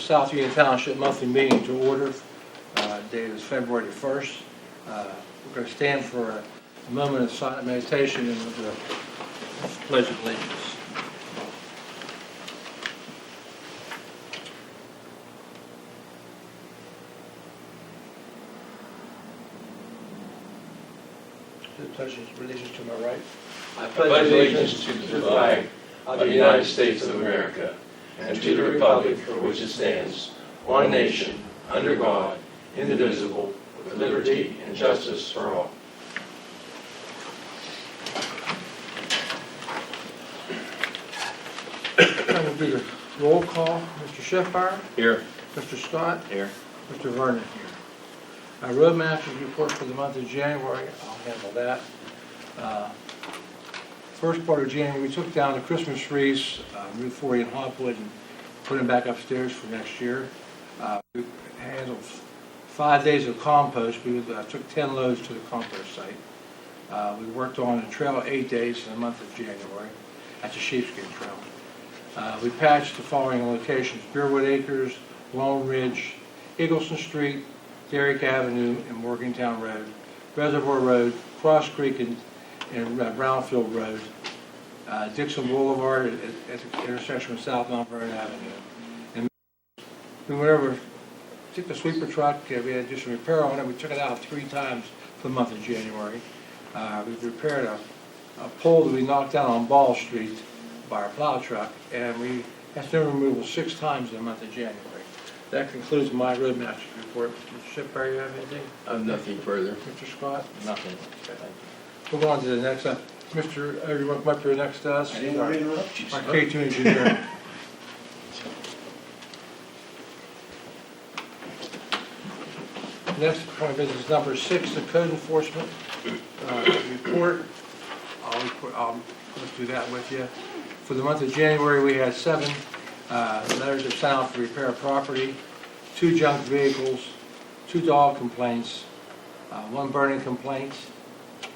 South Union Township monthly meeting to order. Date is February 1st. We're going to stand for a moment of silent meditation and the Pledge of Allegiance. The Pledge of Allegiance to my right. I pledge allegiance to the flag of the United States of America and to the republic for which it stands, one nation, under God, indivisible, with liberty and justice for all. That will be the roll call. Mr. Schiffmeyer? Here. Mr. Scott? Here. Mr. Vernon here. Roadmasters report for the month of January, I'll handle that. First part of January, we took down the Christmas trees, Route 40 in Hopwood, and put them back upstairs for next year. We handled 5 days of compost. We took 10 loads to the compost site. We worked on the trail 8 days in the month of January. That's a sheepskin trail. We patched the following locations: Beerwood Acres, Lone Ridge, Eagleson Street, Derrick Avenue and Morgantown Road, Reservoir Road, Cross Creek and Brownfield Road, Dixon Boulevard at the intersection with South Mount Vernon Avenue. And we went over, took the sweeper truck, we had to do some repair on it. We took it out 3 times for the month of January. We repaired a pole that we knocked down on Ball Street by our plow truck, and we had snow removal 6 times in the month of January. That concludes my roadmaster's report. Mr. Shipper, you have anything? I have nothing further. Mr. Scott? Nothing. Okay, thank you. We'll go on to the next one. Mr. You want to come up here next to us? I didn't want to interrupt you. Our K2 engineer. Next point of business, number 6, the code enforcement report. I'll go through that with you. For the month of January, we had 7 letters of sent out for repair of property, 2 junk vehicles, 2 dog complaints, 1 burning complaint.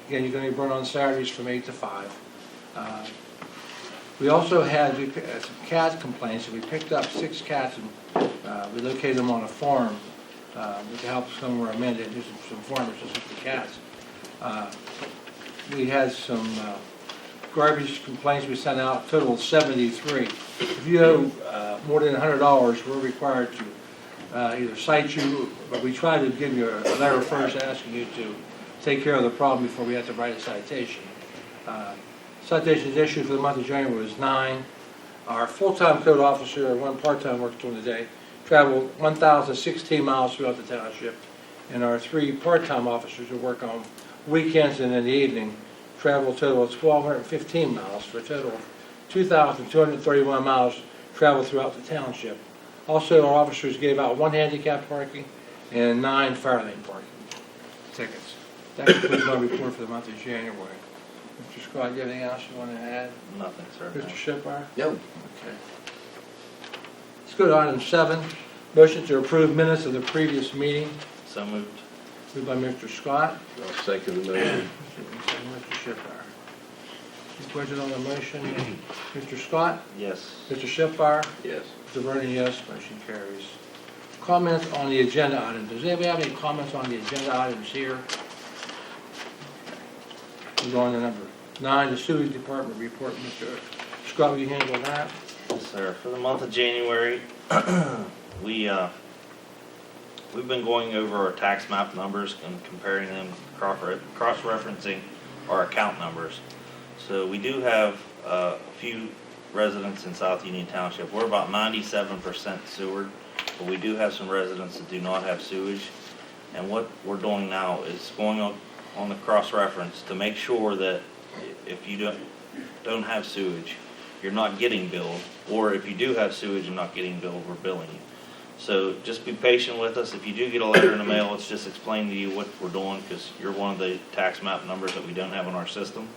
Again, you're going to be burned on Saturdays from 8 to 5. We also had some cat complaints, and we picked up 6 cats and we located them on a farm with the help of some of our men that do some farmers to look for cats. We had some garbage complaints we sent out, a total of 73. If you owe more than $100, we're required to either cite you, but we try to give you a letter first asking you to take care of the problem before we have to write a citation. Citations issued for the month of January was 9. Our full-time code officer and 1 part-time works during the day traveled 1,016 miles throughout the township, and our 3 part-time officers who work on weekends and in the evening travel a total of 1,215 miles for a total of 2,231 miles traveled throughout the township. Also, our officers gave out 1 handicap parking and 9 fire lane parking tickets. That concludes my report for the month of January. Mr. Scott, do you have anything else you want to add? Nothing, sir. Mr. Shipper? No. Okay. Let's go to item 7. Motion to approve minutes of the previous meeting. So moved. Moved by Mr. Scott. I'll second the motion. Mr. Shipper. Any questions on the motion? Mr. Scott? Yes. Mr. Shipper? Yes. Mr. Vernon, yes. Motion carries. Comments on the agenda items. Does anybody have any comments on the agenda items here? We're going to number 9, the sewage department report. Mr. Scott, will you handle that? Yes, sir. For the month of January, we've been going over our tax map numbers and comparing them, cross-referencing our account numbers. So we do have a few residents in South Union Township. We're about 97% sewered, but we do have some residents that do not have sewage. And what we're doing now is going on the cross-reference to make sure that if you don't have sewage, you're not getting billed, or if you do have sewage and not getting billed, we're billing you. So just be patient with us. If you do get a letter in the mail, let's just explain to you what we're doing, because you're one of the tax map numbers that we don't have in our system.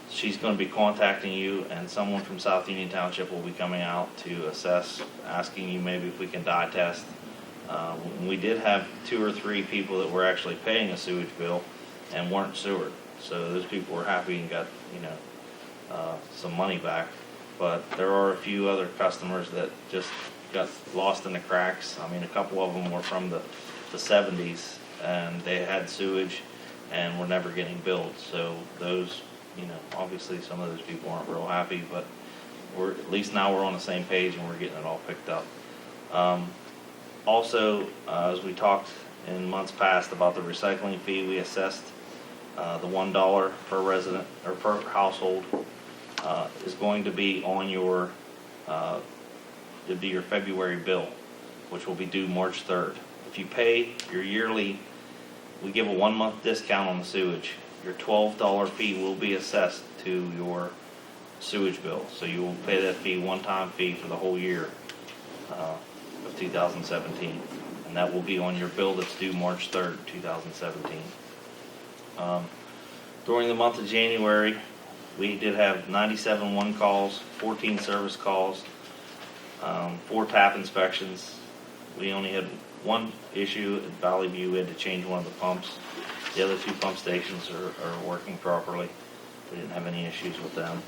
She's going to be contacting you, and someone from South Union Township will be coming out to assess, asking you maybe if we can dye test. We did have 2 or 3 people that were actually paying a sewage bill and weren't sewered. So those people were happy and got, some money back. But there are a few other customers that just got lost in the cracks. I mean, a couple of them were from the 70s, and they had sewage and were never getting billed. So those, obviously some of those people aren't real happy, but at least now we're on the same page and we're getting it all picked up. Also, as we talked in months past about the recycling fee, we assessed the $1 per resident or per household is going to be on your February bill, which will be due March 3rd. If you pay your yearly, we give a 1-month discount on the sewage. Your $12 fee will be assessed to your sewage bill. So you will pay that fee, one-time fee for the whole year of 2017. And that will be on your bill that's due March 3rd, 2017. During the month of January, we did have 97 one calls, 14 service calls, 4 tap inspections. We only had one issue at Valley View. We had to change one of the pumps. The other 2 pump stations are working properly. We didn't have any issues with them.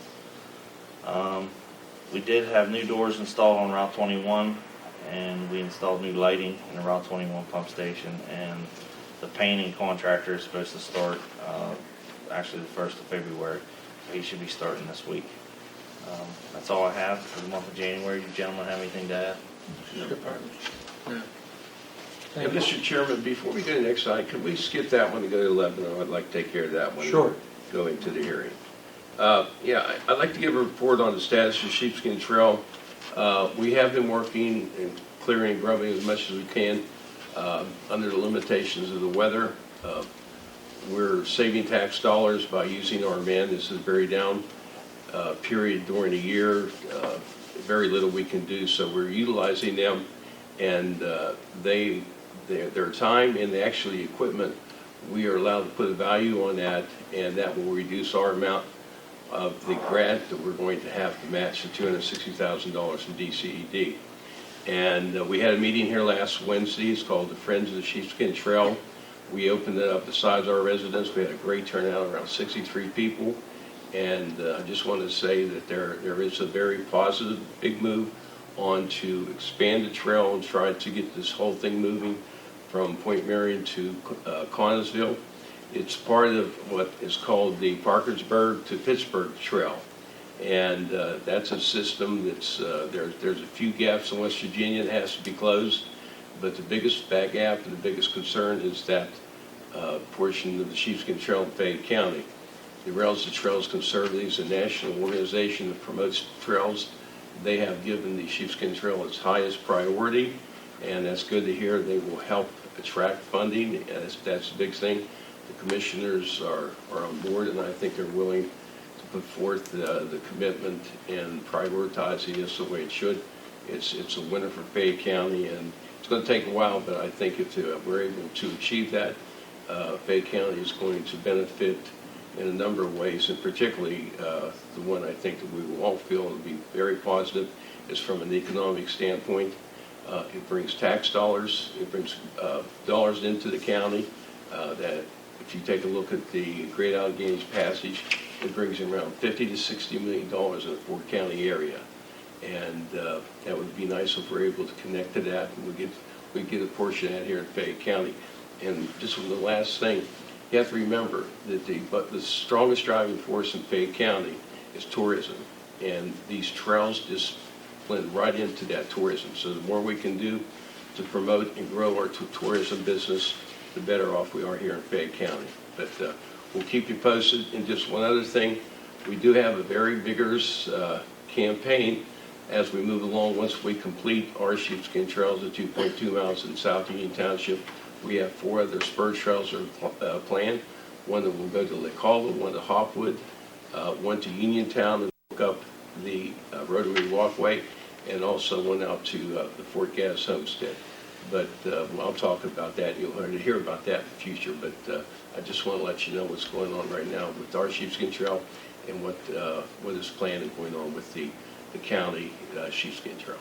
We did have new doors installed on Route 21, and we installed new lighting in the Route 21 pump station, and the painting contractor is supposed to start actually the 1st of February. So he should be starting this week. That's all I have for the month of January. You gentlemen have anything to add? No. Yeah, Mr. Chairman, before we go to the next slide, could we skip that one and go to 11? I'd like to take care of that one. Sure. Go into the hearing. I'd like to give a report on the status of Sheepskin Trail. We have been working and clearing and grubbing as much as we can under the limitations of the weather. We're saving tax dollars by using our men. This is a very down period during the year. Very little we can do, so we're utilizing them, and their time and actually equipment, we are allowed to put a value on that, and that will reduce our amount of the grant that we're going to have to match the $260,000 from DCED. And we had a meeting here last Wednesday. It's called the Friends of the Sheepskin Trail. We opened it up besides our residents. We had a great turnout, around 63 people. And I just wanted to say that there is a very positive, big move on to expand the trail and try to get this whole thing moving from Point Marion to Connellsville. It's part of what is called the Parkersburg to Pittsburgh Trail. And that's a system that's, there's a few gaps in West Virginia that has to be closed, but the biggest back gap and the biggest concern is that portion of the Sheepskin Trail in Fayette County. The Rails to Trails Conservatives, a national organization that promotes trails, they have given the Sheepskin Trail its highest priority, and that's good to hear. They will help attract funding, and that's a big thing. The commissioners are on board, and I think they're willing to put forth the commitment and prioritizing this the way it should. It's a winner for Fayette County, and it's going to take a while, but I think if we're able to achieve that, Fayette County is going to benefit in a number of ways, and particularly the one I think that we will all feel will be very positive is from an economic standpoint. It brings tax dollars, it brings dollars into the county that if you take a look at the Great Allegheny Passage, it brings in around $50 to $60 million in the Fort County area. And that would be nice if we're able to connect to that, and we get a portion of that here in Fayette County. And just the last thing, you have to remember that the strongest driving force in Fayette County is tourism, and these trails just blend right into that tourism. So the more we can do to promote and grow our tourism business, the better off we are here in Fayette County. But we'll keep you posted. And just one other thing, we do have a very vigorous campaign as we move along. Once we complete our Sheepskin Trails at 2.2 miles in South Union Township, we have 4 other spur trails that are planned. One that will go to Lake Hollow, one to Hopwood, one to Uniontown and hook up the Rotary Walkway, and also one out to the Fort Gass Homestead. But I'll talk about that. You'll hear about that in the future. But I just want to let you know what's going on right now with our Sheepskin Trail and what is planned and going on with the county Sheepskin Trail.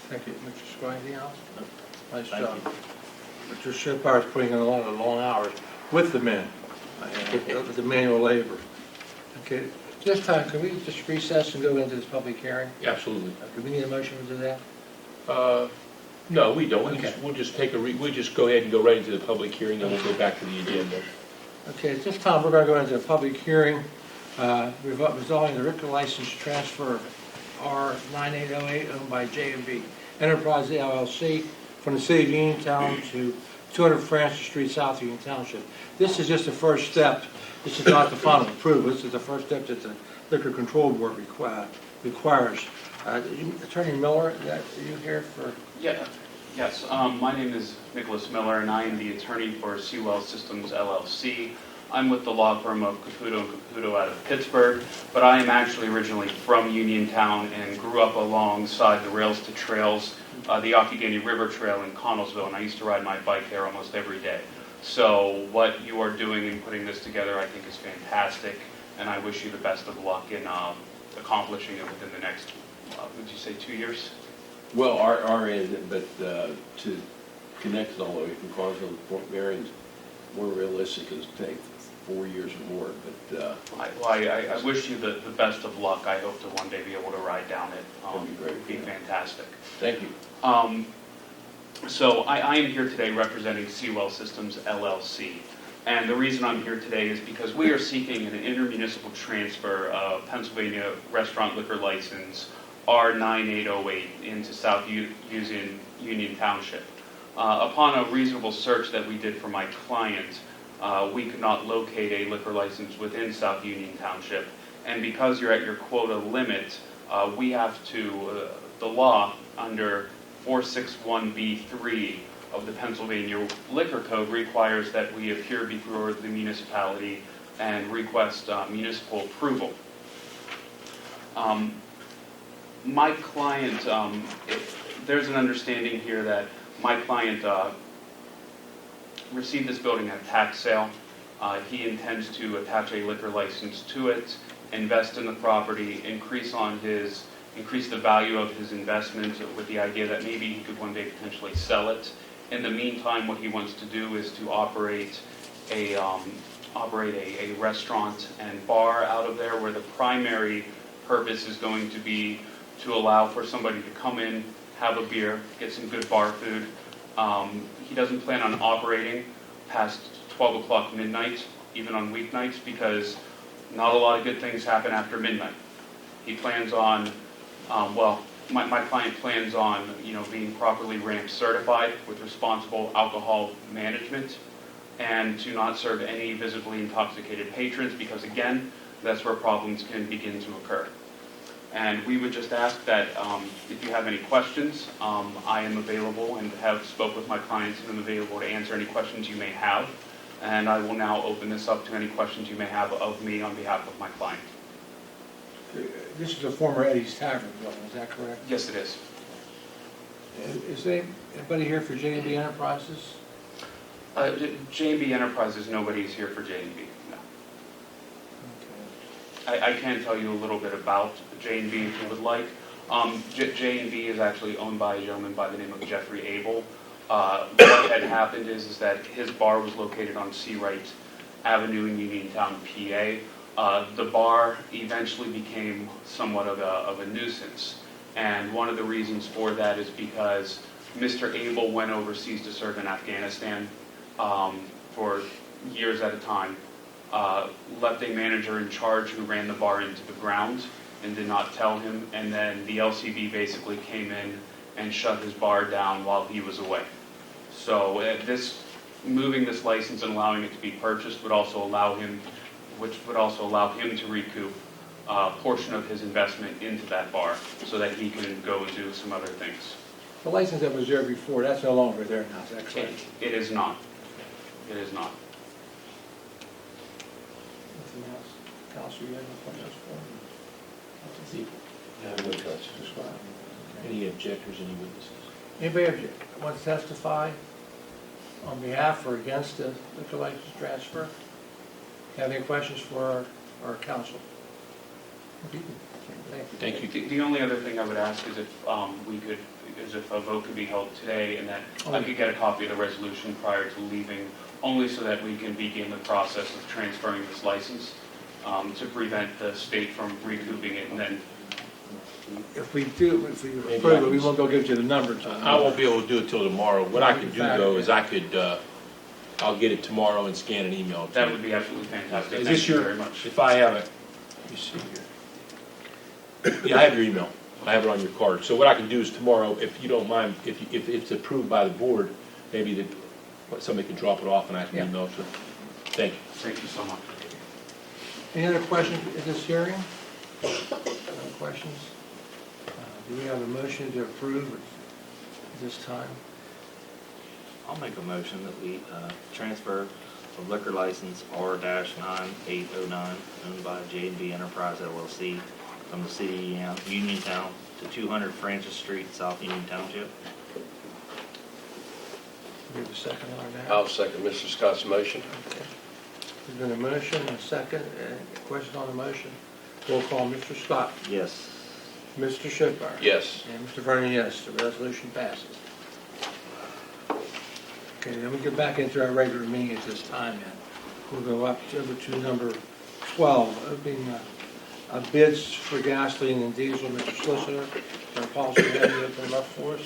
Thank you. Mr. Squire, anything else? No. Nice Thank job. you. Mr. Shipper is putting in a lot of long hours with the men, with the manual labor. Okay, this time, can we just recess and go into this public hearing? Absolutely. Do we need a motion to do that? No, we don't. Okay. We'll just take we'll just go ahead and go right into the public hearing, then we'll go back to the agenda. Okay, at this time, we're going to go into a public hearing resolving the liquor license transfer of R9808 owned by J&B Enterprise LLC from the city of Uniontown to 200 Francis Street, South Union Township. This is just the first step. This is not the final approval. This is the first step that the Liquor Control Board requires. Attorney Miller, are you here for? Yeah, yes. My name is Nicholas Miller, and I am the attorney for Seawell Systems LLC. I'm with the law firm of Caputo and Caputo out of Pittsburgh, but I am actually originally from Uniontown and grew up alongside the Rails to Trails, the Occoquan River Trail in Connellsville, and I used to ride my bike there almost every day. So what you are doing in putting this together, I think, is fantastic, and I wish you the best of luck in accomplishing it within the next, would you say 2 years? Well, our end, but to connect it all the way from Carsville to Fort Marion's more realistic, is take 4 years or more, but... I wish you the best of luck. I hope to one day be able to ride down it. That'd be great. It would be fantastic. Thank you. So I am here today representing Seawell Systems LLC. And the reason I'm here today is because we are seeking an intermunicipal transfer of Pennsylvania restaurant liquor license R9808 into South Union Township. Upon a reasonable search that we did for my client, we could not locate a liquor license within South Union Township. And because you're at your quota limit, we have to, the law under 461B3 of the Pennsylvania Liquor Code requires that we appear before the municipality and request municipal approval. My client, there's an understanding here that my client received this building at a tax sale. He intends to attach a liquor license to it, invest in the property, increase the value of his investment with the idea that maybe he could one day potentially sell it. In the meantime, what he wants to do is to operate a restaurant and bar out of there, where the primary purpose is going to be to allow for somebody to come in, have a beer, get some good bar food. He doesn't plan on operating past 12 o'clock midnight, even on weeknights, because not a lot of good things happen after midnight. He plans on, my client plans on, being properly ramp certified with responsible alcohol management, and to not serve any visibly intoxicated patrons, because again, that's where problems can begin to occur. And we would just ask that if you have any questions, I am available and have spoke with my clients and I'm available to answer any questions you may have. And I will now open this up to any questions you may have of me on behalf of my client. This is a former Eddie's Tavern building, is that correct? Yes, it is. Is anybody here for J&B Enterprises? J&B Enterprises, nobody's here for J&B, no. Okay. I can tell you a little bit about J&B if you would like. J&B is actually owned by a gentleman by the name of Jeffrey Abel. What had happened is that his bar was located on Seawright Avenue in Uniontown, PA. The bar eventually became somewhat of a nuisance. And one of the reasons for that is because Mr. Abel went overseas to serve in Afghanistan for years at a time. Left a manager in charge who ran the bar into the ground and did not tell him, and then the LCB basically came in and shut his bar down while he was away. So moving this license and allowing it to be purchased would also allow him to recoup a portion of his investment into that bar so that he can go and do some other things. The license that was there before, that's no longer there now, is that correct? It is not. It is not. Anything else? Council, you have any questions for me? No questions. Any objectors, any witnesses? Anybody want to testify on behalf or against the liquor license transfer? Have any questions for our council? Thank you. Thank you. The only other thing I would ask is if if a vote could be held today, and that I could get a copy of the resolution prior to leaving, only so that we can begin the process of transferring this license to prevent the state from recouping it and then if we approve it, we won't go give you the numbers. I won't be able to do it till tomorrow. What I could do though is I could, I'll get it tomorrow and scan an email to That you. would be absolutely fantastic. Is Thank this you your, very much. if I have it, let me see here. Yeah, I have your email. I have it on your card. So what I can do is tomorrow, if you don't mind, if it's approved by the board, maybe somebody can drop it off and I can email it to them. Thank you. Thank you so much. Any other questions at this hearing? No questions? Do we have a motion to approve at this time? I'll make a motion that we transfer the liquor license R-9809 owned by J&B Enterprise LLC from the city of Uniontown to 200 Francis Street, South Union Township. We have a second on that? I'll second Mr. Scott's motion. Okay. There's been a motion, a second, question on the motion. Roll call, Mr. Scott, Yes. Mr. Schiffer. Yes. And Mr. Vernon, yes, the resolution passes. Okay, then we get back into our regular meeting at this time then. We'll go up to number 12, opening bids for gasoline and diesel. Mr. Solicitor, our policy, have you open them up for us?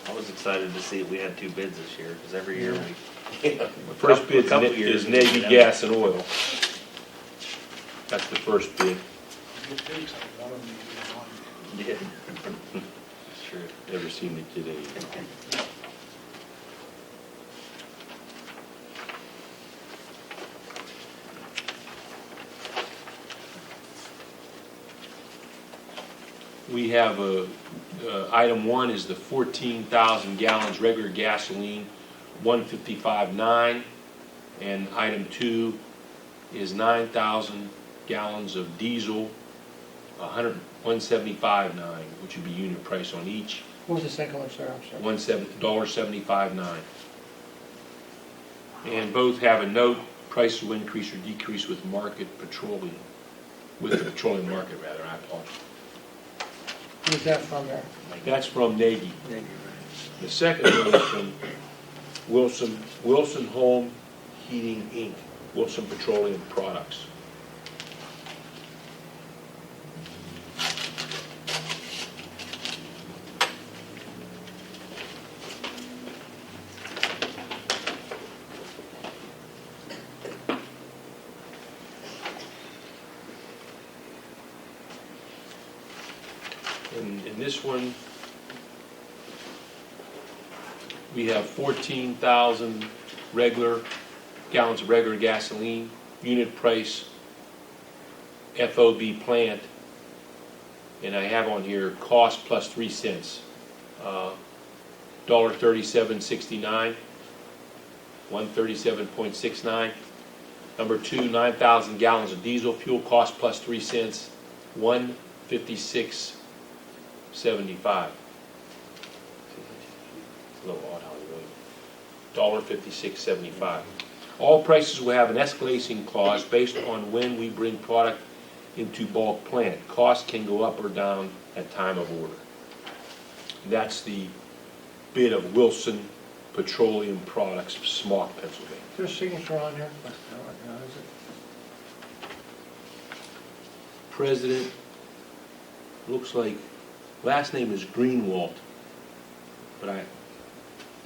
I was excited to see we had two bids this year, because every year we, First bid A couple years is Navy we- Gas and Oil. That's the first bid. yeah. That's true. Never seen the kid anything. We have item 1 is the 14,000 gallons regular gasoline, 155.9, and item 2 is 9,000 gallons of diesel, 175.9, which would be unit price on each, What was the second one, sir? I'm sorry. $1.75.9. And both have a note, prices will increase or decrease with the petroleum market rather, I apologize. Who's that from there? That's from Navy. Navy, The second one is from Wilson Home Heating, Inc., Wilson Petroleum Products. In this one, we have 14,000 gallons of regular gasoline, unit price, FOB plant, and I have on here cost plus 3 cents, $1.3769, 137.69. Number 2, 9,000 gallons of diesel fuel, cost plus 3 cents, 156.75. It's a little odd how they wrote it. $1.5675. All prices will have an escalation clause based on when we bring product into bulk plant. Cost can go up or down at time of order. That's the bid of Wilson Petroleum Products of Smock, Pennsylvania. Is there a signature on here? No, is it? President, looks like, last name is Greenwald, but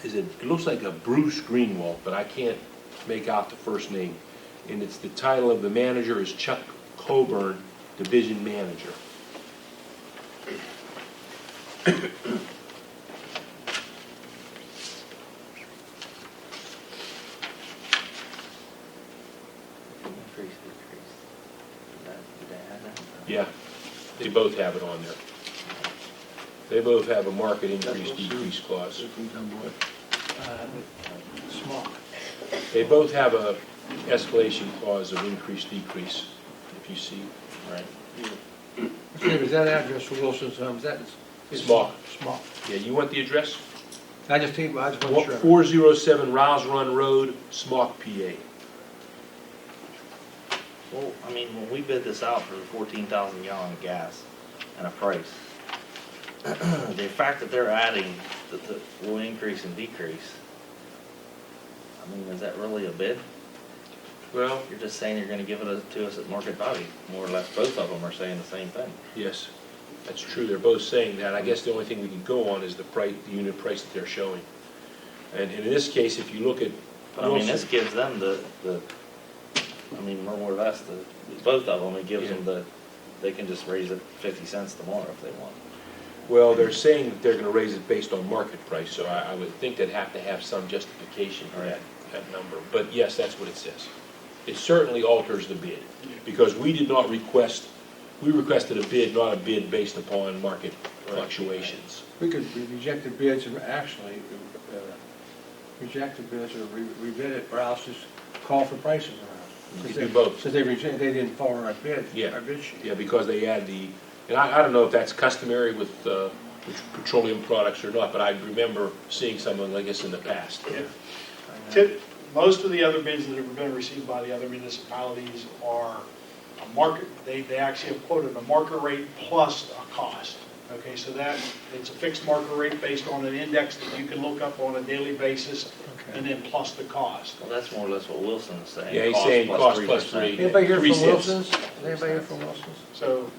it looks like a Bruce Greenwald, but I can't make out the first name. And it's the title of the manager is Chuck Coburn, Division Manager. Increase, decrease. Did they have that? Yeah, they both have it on there. They both have a market increase, decrease clause. Smock. They both have a escalation clause of increase, decrease, if you see, right? Steve, is that address for Wilson's Home? Is that? Smock. Smock. Yeah, you want the address? I just wasn't sure. 407 Rouse Run Road, Smock, PA. Well, I mean, when we bid this out for 14,000 gallon of gas and a price, the fact that they're adding the will increase and decrease, I mean, is that really a bid? Well, You're just saying you're gonna give it to us at market value, more or less. Both of them are saying the same thing. yes, that's true. They're both saying that. I guess the only thing we can go on is the price, the unit price that they're showing. And in this case, if you look at But I mean, Wilson- this gives them I mean, more or less, both of them, it gives Yeah. them they can just raise it 50 cents tomorrow if they want. Well, they're saying that they're gonna raise it based on market price, so I would think they'd have to have some justification for that number. But yes, that's what it says. It certainly alters the bid, because we did not request, we requested a bid, not a bid based upon market fluctuations. We could reject the bids and actually reject the bids or rebid it, or else just call for prices around. You could do both. Since they didn't follow our bid, Yeah. our bid sheet. Yeah, because they add and I don't know if that's customary with petroleum products or not, but I remember seeing something like this in the past. Most of the other bids that have been received by the other municipalities are a market, they actually have quoted a market rate plus a cost. Okay, so that, it's a fixed market rate based on an index that you can look up on a daily basis, and then plus the cost. Well, that's more or less what Wilson is saying. Yeah, he's saying cost plus 3%. 3. Anybody here from 3 cents. Wilson's? Anybody here from Wilson's? So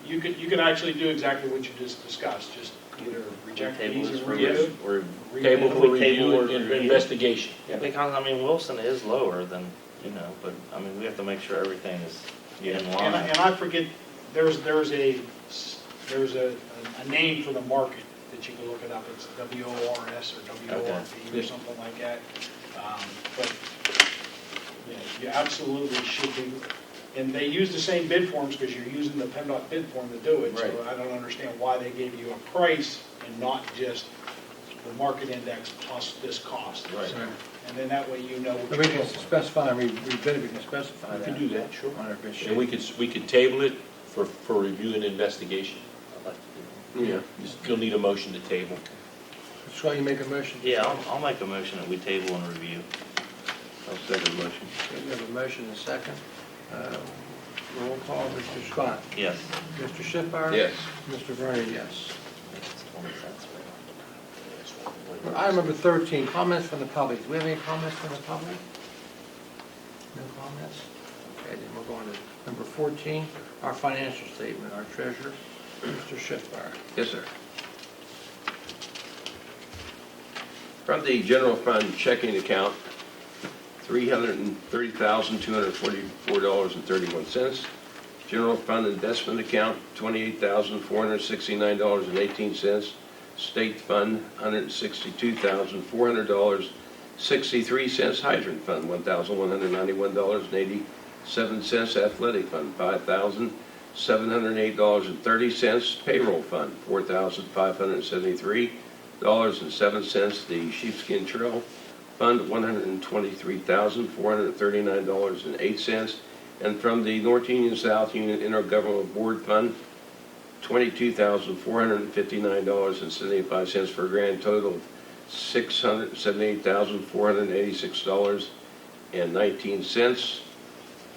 you could actually do exactly what you just discussed, just either reject Table these this or for rebid. review, or Table for We table review or and review. investigation. Because, I mean, Wilson is lower than, but, I mean, we have to make sure everything is in line. And I forget, there's a name for the market that you can look it up. It's WORS or WORP or something like that. But you absolutely should be, and they use the same bid forms because you're using the PennDOT bid form to do it. So Right. I don't understand why they gave you a price and not just the market index plus this cost. Right. And then that way you know what And we you're can looking for. specify, we can specify We that. can do that, sure. On our bid sheet. And we could table it for review and investigation. I'd like to do Yeah. You'll need a motion to table. Scott, you make a motion? that. Yeah, I'll make a motion that we table and review. I'll second the motion. Okay, we have a motion and a second. Roll call, Mr. Scott. Yes. Mr. Schiffbauer? Yes. Mr. Vernon, yes. It's 20 cents. Item number 13, comments from the public. Do we have any comments from the public? No comments? Okay, then we're going to number 14, our financial statement, our treasurer, Mr. Schiffbauer. Yes, sir. From the general fund checking account, $330,244.31. General fund investment account, $28,469.18. State fund, $162,400.63. Hydrant fund, $1,191.87. Athletic fund, $5,708.30. Payroll fund, $4,573.07. The Sheepskin Trail Fund, $123,439.08. And from the North Union South Union Intergovernmental Board Fund, $22,459.75 for a grand total of $678,486.19.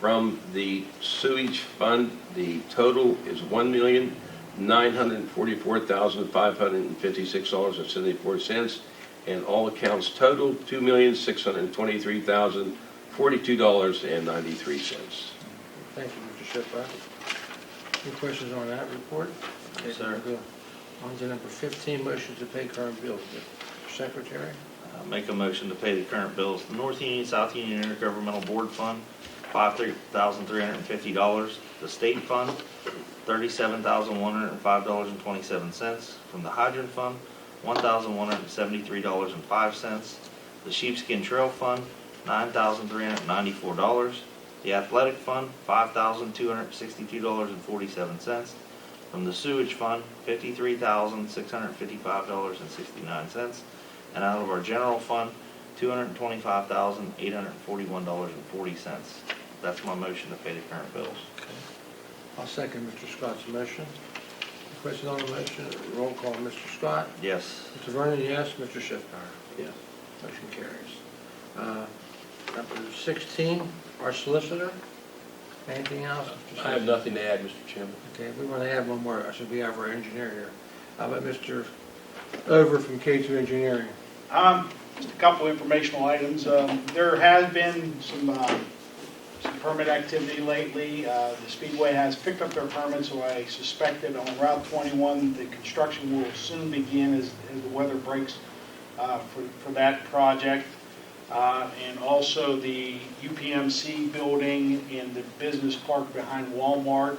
From the sewage fund, the total is $1,944,556.74, and all accounts total $2,623,042.93. Thank you, Mr. Schiffbauer. Any questions on that report? Yes, sir. Okay, we'll go on to number 15, motion to pay current bills. Mr. Secretary? Make a motion to pay the current bills. The North Union, South Union Intergovernmental Board Fund, $5,350. The State Fund, $37,105.27. From the Hydrant Fund, $1,173.05. The Sheepskin Trail Fund, $9,394. The Athletic Fund, $5,262.47. From the Sewage Fund, $53,655.69. And out of our General Fund, $225,841.40. That's my motion to pay the current bills. I'll second Mr. Scott's motion. Any questions on the motion? Roll call, Mr. Scott. Yes. Mr. Vernon, yes. Mr. Schiffbauer? Yes. Motion carries. Number 16, our solicitor. Anything else, Mr. I have nothing to add, Mr. Chairman. Okay, we want to add one more. I should be our engineer here. How about Mr. Over from K2 Engineering? Just a couple informational items. There has been some permit activity lately. The Speedway has picked up their permit, so I suspect that on Route 21, the construction will soon begin as the weather breaks for that project. And also the UPMC building in the business park behind Walmart,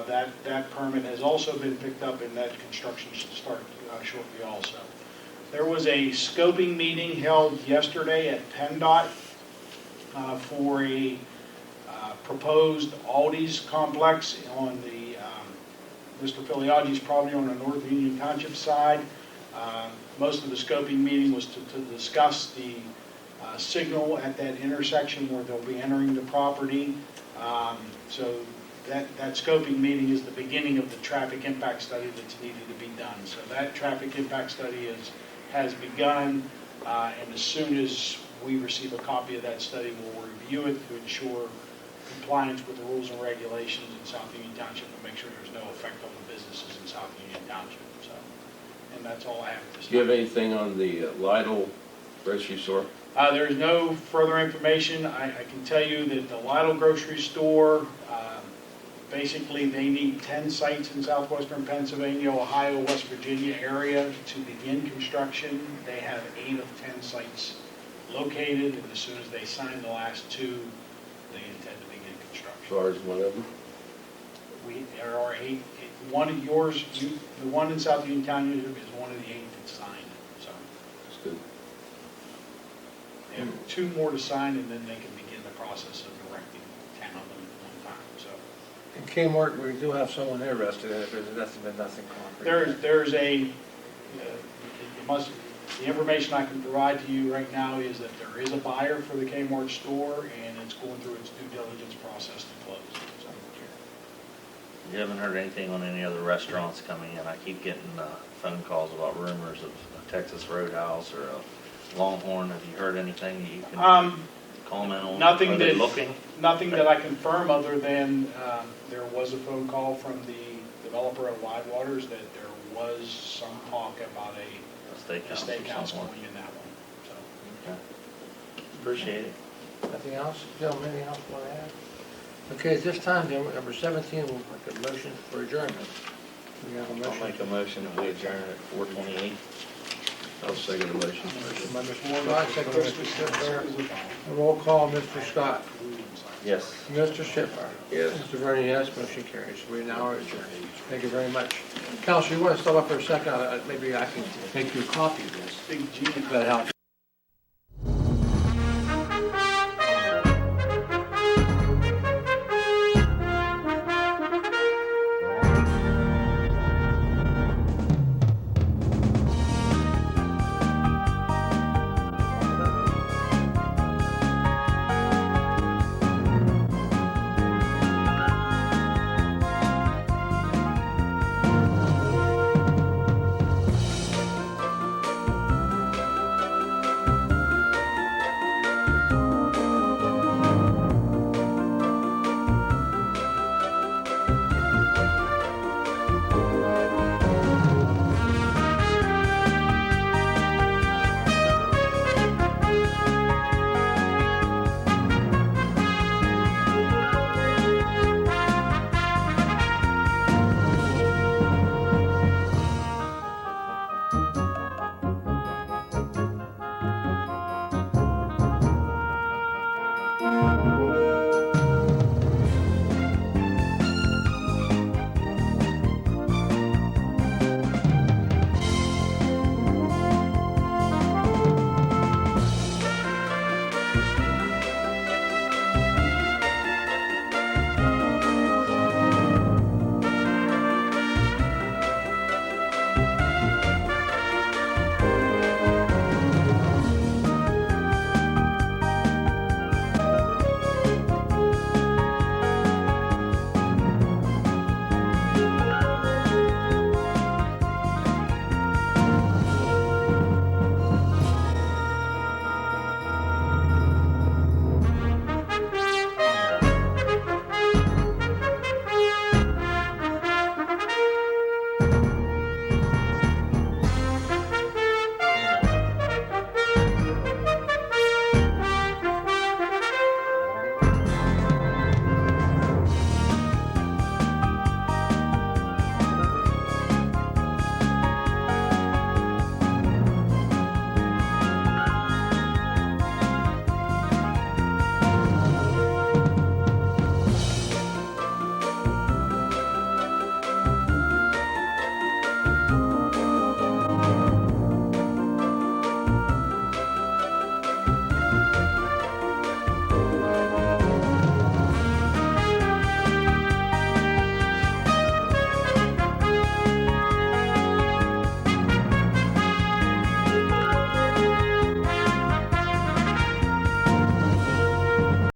that permit has also been picked up, and that construction should start shortly also. There was a scoping meeting held yesterday at PennDOT for a proposed Aldi's complex on the Mr. Filiaggi's property on the North Union Township side. Most of the scoping meeting was to discuss the signal at that intersection where they'll be entering the property. So that scoping meeting is the beginning of the traffic impact study that's needed to be done. So that traffic impact study has begun, and as soon as we receive a copy of that study, we'll review it to ensure compliance with the rules and regulations in South Union Township and make sure there's no effect on the businesses in South Union Township. So, and that's all I have at this time. Do you have anything on the Lidl grocery store? There is no further information. I can tell you that the Lidl grocery store, basically they need 10 sites in southwestern Pennsylvania, Ohio, West Virginia area to begin construction. They have 8 of 10 sites located, and as soon as they sign the last 2, they intend to begin construction. As far as one of them? There are 8. One of yours, the one in South Union Township is one of the 8 that's signed. So That's good. they have 2 more to sign, and then they can begin the process of erecting 10 of them at one time. So In Kmart, we do have someone interested in it, but there's been nothing concrete. there's a the information I can provide to you right now is that there is a buyer for the Kmart store, and it's going through its due diligence process to close. So, You haven't heard anything on any other restaurants coming in? I keep getting phone calls about rumors of a Texas Roadhouse or a Longhorn. Have you heard anything that you can comment on? nothing Are they that- looking? Nothing that I confirm other than there was a phone call from the developer of Widewaters that there was some talk about a steakhouse somewhere. going in that one. So. Okay. Appreciate it. Nothing else? Gentlemen, anything else you want to add? Okay, at this time, then, number 17, we'll make a motion for adjournment. We have a I'll motion. make a motion that we adjourn at 4:28. I'll second the motion. Motion by Mr. Scott, second by Mr. Shipper. Roll call, Mr. Scott. Yes. Mr. Shipper. Yes. Mr. Vernon, yes, motion carries. We now are adjourned. Thank you very much. Counsel, you want to stop up for a second? Maybe I can make you a copy of this. Big G. If that helps.